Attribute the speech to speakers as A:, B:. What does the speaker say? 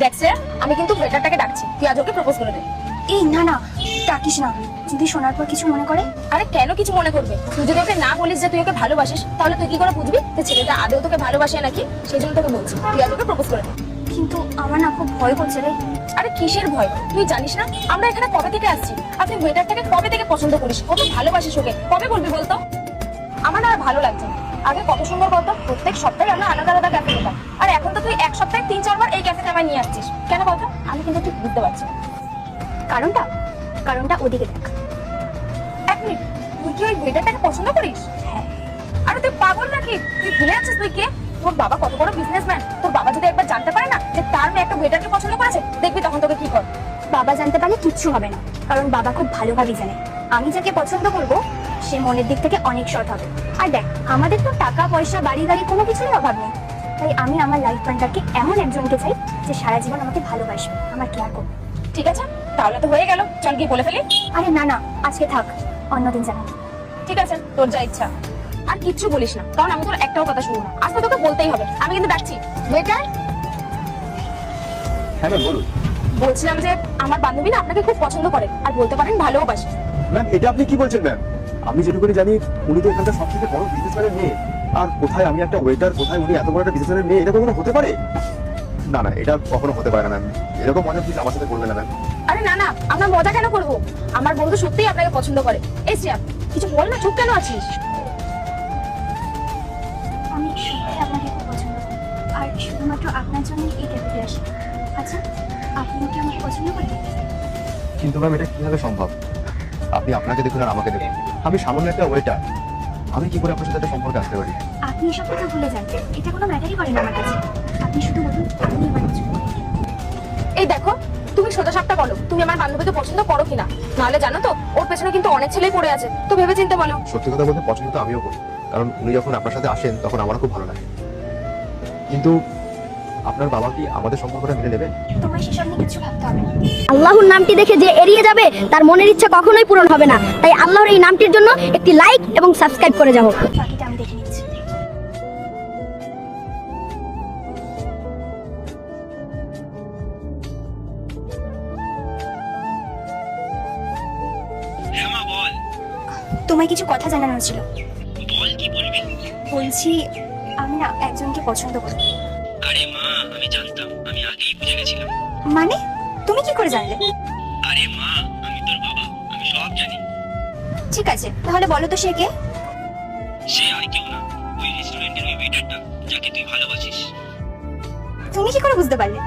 A: দেখছে আমি কিন্তু ওয়েটারটাকে ডাকছি, তুই আজ ওকে প্রপোজ করে দে।
B: এই না না, ডাকিস না, যদি শোনার পর কিছু মনে করে।
A: আরে কেন কিছু মনে করবে? তুই যদি ওকে না বলিস যে তুই ওকে ভালোবাসিস, তাহলে তুই কি করে বুঝবি যে ছেলেটা আদৌ তোকে ভালোবাসে নাকি? সেই জন্য তোকে বলছি, তুই আজ ওকে প্রপোজ করে দে।
B: কিন্তু আমার না খুব ভয় করছে রে।
A: আরে কিসের ভয়? তুই জানিস না আমরা এখানে কবে থেকে আসছি, আর তুই ওয়েটারটাকে কবে থেকে পছন্দ করিস, কত ভালোবাসিস ওকে, কবে বলবি বলতো? আমার না আর ভালো লাগছে না। আগে কত সুন্দর বলতো, প্রত্যেক সপ্তাহে আমরা আলাদা আলাদা ক্যাফে যেতাম, আর এখন তো তুই এক সপ্তাহে 3-4 বার এই ক্যাফেতে আমায় নিয়ে আসছিস। কেন বলতো? আমি কিন্তু ঠিক বুঝতে পারছি না।
B: কারণটা ওদিকে দেখ।
A: এক মিনিট, তুই কি ওই ওয়েটারটাকে পছন্দ করিস?
B: হ্যাঁ।
A: আরে তুই পাগল নাকি? তুই ভুলে যাচ্ছিস তুই কে? তোর বাবা কত বড় বিজনেসম্যান, তোর বাবা যদি একবার জানতে পারে না যে তার মেয়ে একটা ওয়েটারকে পছন্দ করেছে, দেখবি তখন তোকে কি কর।
B: বাবা জানতে পারলে কিচ্ছু হবে না, কারণ বাবা খুব ভালোভাবেই জানে আমি যাকে পছন্দ করব সে মনের দিক থেকে অনেক সৎ হবে। আর দেখ, আমাদের তো টাকা পয়সা বাড়ি গাড়ি কোনো কিছুরই অভাব নেই, তাই আমি আমার লাইফ পার্টনারকে এমন একজনকে চাই যে সারা জীবন আমাকে ভালোবাসবে, আমার কেয়ার করবে।
A: ঠিক আছে, তাহলে তো হয়ে গেল, চল গিয়ে বলে ফেলি।
B: আরে না না, আজকে থাক, অন্যদিন জানাবো।
A: ঠিক আছে, তোর যা ইচ্ছা। আর কিচ্ছু বলিস না, কারণ আমি তোর একটাও কথা শুনবো না। আজ তো তোকে বলতেই হবে। আমি কিন্তু ডাকছি। ওয়েটার,
C: হ্যাঁ ম্যাম বলুন।
A: বলছিলাম যে আমার বান্ধবী না আপনাকে খুব পছন্দ করে, আর বলতে পারেন ভালোবাসে।
C: ম্যাম এটা আপনি কি বলছেন ম্যাম? আমি যেটুকুনি জানি উনি তো এখানকার সবথেকে বড় বিজনেসম্যানের মেয়ে, আর কোথায় আমি একটা ওয়েটার, কোথায় উনি এত বড় একটা বিজনেসম্যানের মেয়ে, এটা কখনো হতে পারে? না না, এটা কখনো হতে পারে না ম্যাম। এরকম মজা প্লিজ আমার সাথে করবেন না ম্যাম।
A: আরে না না, আমরা মজা কেন করবো? আমার বন্ধু সত্যিই আপনাকে পছন্দ করে। এই শ্রেয়া, কিছু বল না, চুপ কেন আছিস?
B: আমি সত্যি আপনাকে খুব পছন্দ করি, আর শুধুমাত্র আপনার জন্যই এই ক্যাফেতে আসি। আচ্ছা, আপনি কি আমাকে পছন্দ করেন?
C: কিন্তু ম্যাম এটা কিভাবে সম্ভব? আপনি আপনাকে দেখুন আর আমাকে দেখুন, আমি সামান্য একটা ওয়েটার, আমি কি করে আপনার সাথে একটা সম্পর্কে আসতে পারি?
B: আপনি এসব কথা ভুলে যান, এটা কোনো ম্যাটারই করে না আমার কাছে। আপনি শুধু বলুন আপনি আমার পছন্দ করেন।
A: এই দেখো, তুমি সোজা সাপটা বলো, তুমি আমার বান্ধবীকে পছন্দ করো কিনা। নাহলে জানো তো ওর পেছনে কিন্তু অনেক ছেলেই পড়ে আছে, তো ভেবে চিন্তে বলো।
C: সত্যি কথা বলতে পছন্দ তো আমিও করি, কারণ উনি যখন আপনার সাথে আসেন তখন আমার খুব ভালো লাগে। কিন্তু আপনার বাবা কি আমাদের সম্পর্কটা মেনে নেবেন?
B: তোমায় সেসব নিয়ে কিছু ভাবতে হবে না।
D: আল্লাহর নামটি দেখে যে এড়িয়ে যাবে তার মনের ইচ্ছা কখনোই পূরণ হবে না। তাই আল্লাহর এই নামটির জন্য একটি লাইক এবং সাবস্ক্রাইব করে যাও।
B: বাকিটা আমি দেখে নিচ্ছি।
E: শ্যামা বল।
B: তোমায় কিছু কথা জানানোর ছিল।
E: বল কি বলবি?
B: বলছি, আমি না একজনকে পছন্দ করি।
E: আরে মা, আমি জানতাম, আমি আগেই বুঝে গেছিলাম।
B: মানে তুমি কি করে জানলে?
E: আরে মা, আমি তোর বাবা, আমি সব জানি।
B: ঠিক আছে, তাহলে বলো তো সে কে?
E: সে আর কেউ না, ওই রেস্টুরেন্টের ওই ওয়েটারটা যাকে তুই ভালোবাসিস।
B: তুমি কি করে বুঝতে পারলে?